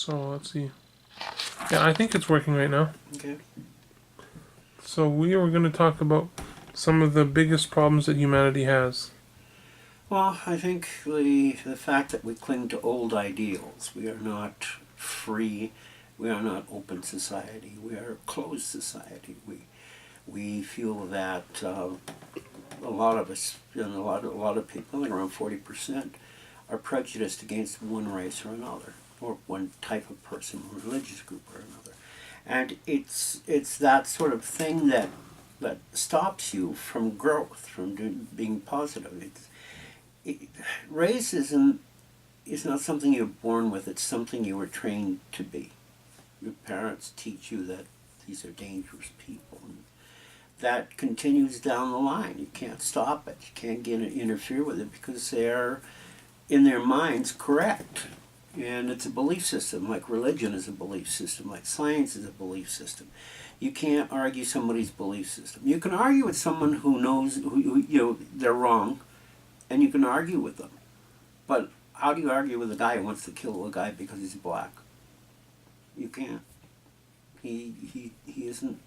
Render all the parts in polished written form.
So let's see. Yeah, I think it's working right now. Okay. So we are going to talk about some of the biggest problems that humanity has. Well, I think the fact that we cling to old ideals, we are not free, we are not open society, we are a closed society. We feel that a lot of us, and a lot of people, I think around 40%, are prejudiced against one race or another, or one type of person, one religious group or another. And it's that sort of thing that stops you from growth, from being positive. Racism is not something you're born with, it's something you were trained to be. Your parents teach you that these are dangerous people. And that continues down the line. You can't stop it. You can't interfere with it because they're, in their minds, correct. And it's a belief system, like religion is a belief system, like science is a belief system. You can't argue somebody's belief system. You can argue with someone who knows, they're wrong, and you can argue with them. But how do you argue with a guy who wants to kill a guy because he's black? You can't. He isn't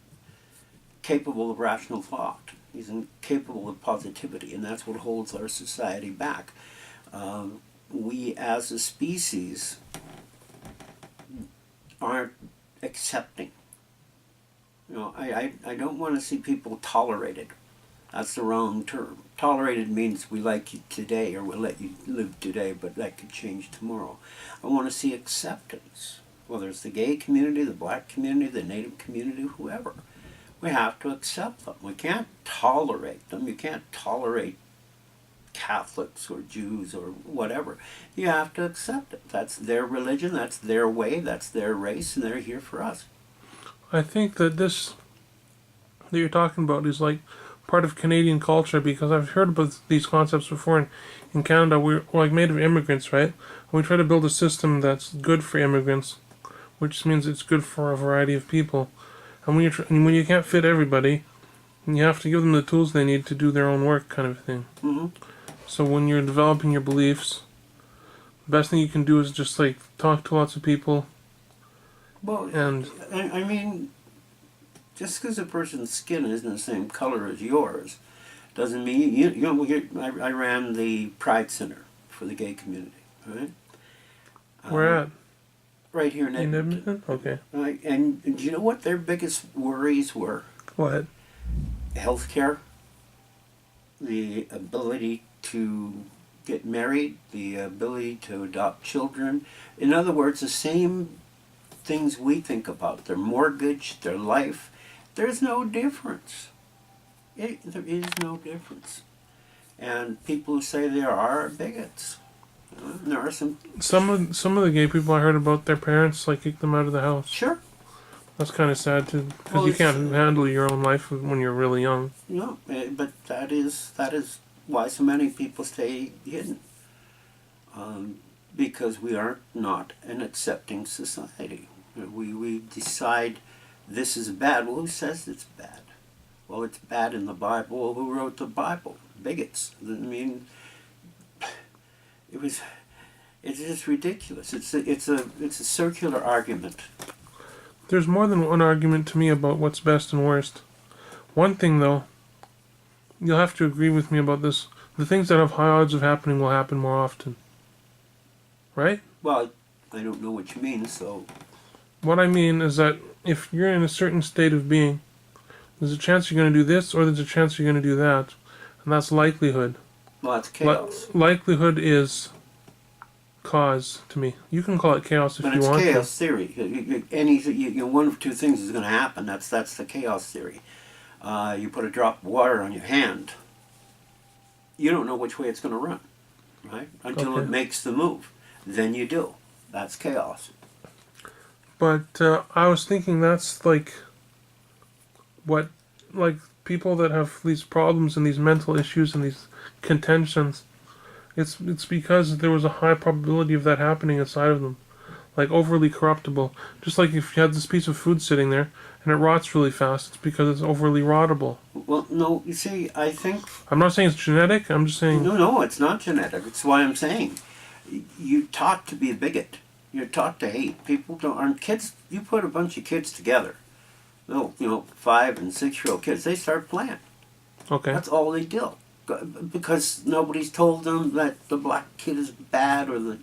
capable of rational thought. He's incapable of positivity, and that's what holds our society back. We as a species aren't accepting. I don't want to see people tolerated. That's the wrong term. Tolerated means we like you today or we'll let you live today, but that could change tomorrow. I want to see acceptance, whether it's the gay community, the black community, the native community, whoever. We have to accept them. We can't tolerate them. You can't tolerate Catholics or Jews or whatever. You have to accept it. That's their religion, that's their way, that's their race, and they're here for us. I think that this that you're talking about is like part of Canadian culture because I've heard about these concepts before. In Canada, we're like made of immigrants, right? And we try to build a system that's good for immigrants, which means it's good for a variety of people. And when you can't fit everybody, you have to give them the tools they need to do their own work, kind of thing. Mm-hmm. So when you're developing your beliefs, the best thing you can do is just like talk to lots of people. Well, and I mean, just because a person's skin isn't the same color as yours doesn't mean I ran the Pride Center for the gay community, right? Where at? Right here in Edmonton. Edmonton? Okay. Right, and do you know what their biggest worries were? What? Healthcare, the ability to get married, the ability to adopt children. In other words, the same things we think about, their mortgage, their life. There's no difference. There is no difference. And people who say there are bigots. There are some of the gay people I heard about, their parents like kicked them out of the house. Sure. That's kind of sad too, because you can't handle your own life when you're really young. No, but that is why so many people stay hidden. Because we are not an accepting society. We decide this is bad. Well, who says it's bad? Well, it's bad in the Bible. Well, who wrote the Bible? Bigots. I mean, it's just ridiculous. It's a circular argument. There's more than one argument to me about what's best and worst. One thing, though, you'll have to agree with me about this. The things that have high odds of happening will happen more often. Right? Well, I don't know what you mean, so... What I mean is that if you're in a certain state of being, there's a chance you're going to do this or there's a chance you're going to do that. And that's likelihood. Well, that's chaos. Likelihood is cause to me. You can call it chaos if you want to. But it's chaos theory. One of two things is going to happen. That's the chaos theory. You put a drop of water on your hand. You don't know which way it's going to run, right? Until it makes the move. Then you do. That's chaos. But I was thinking that's like people that have these problems and these mental issues and these contentions. It's because there was a high probability of that happening inside of them. Like overly corruptible. Just like if you had this piece of food sitting there and it rots really fast, it's because it's overly rottable. Well, no, you see, I think... I'm not saying it's genetic, I'm just saying... No, it's not genetic. It's why I'm saying. You're taught to be a bigot. You're taught to hate. People don't aren't kids. You put a bunch of kids together, little 5 and 6-year-old kids. They start playing. Okay. That's all they do, because nobody's told them that the black kid is bad or the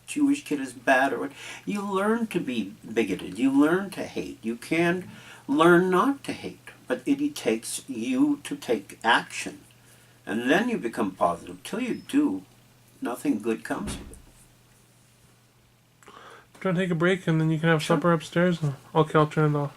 Jewish kid is bad or what. You learn to be bigoted. You learn to hate. You can learn not to hate, but it takes you to take action, and then you become positive. Till you do, nothing good comes of it. Try to take a break and then you can have Sure. supper upstairs. Okay, I'll turn it off.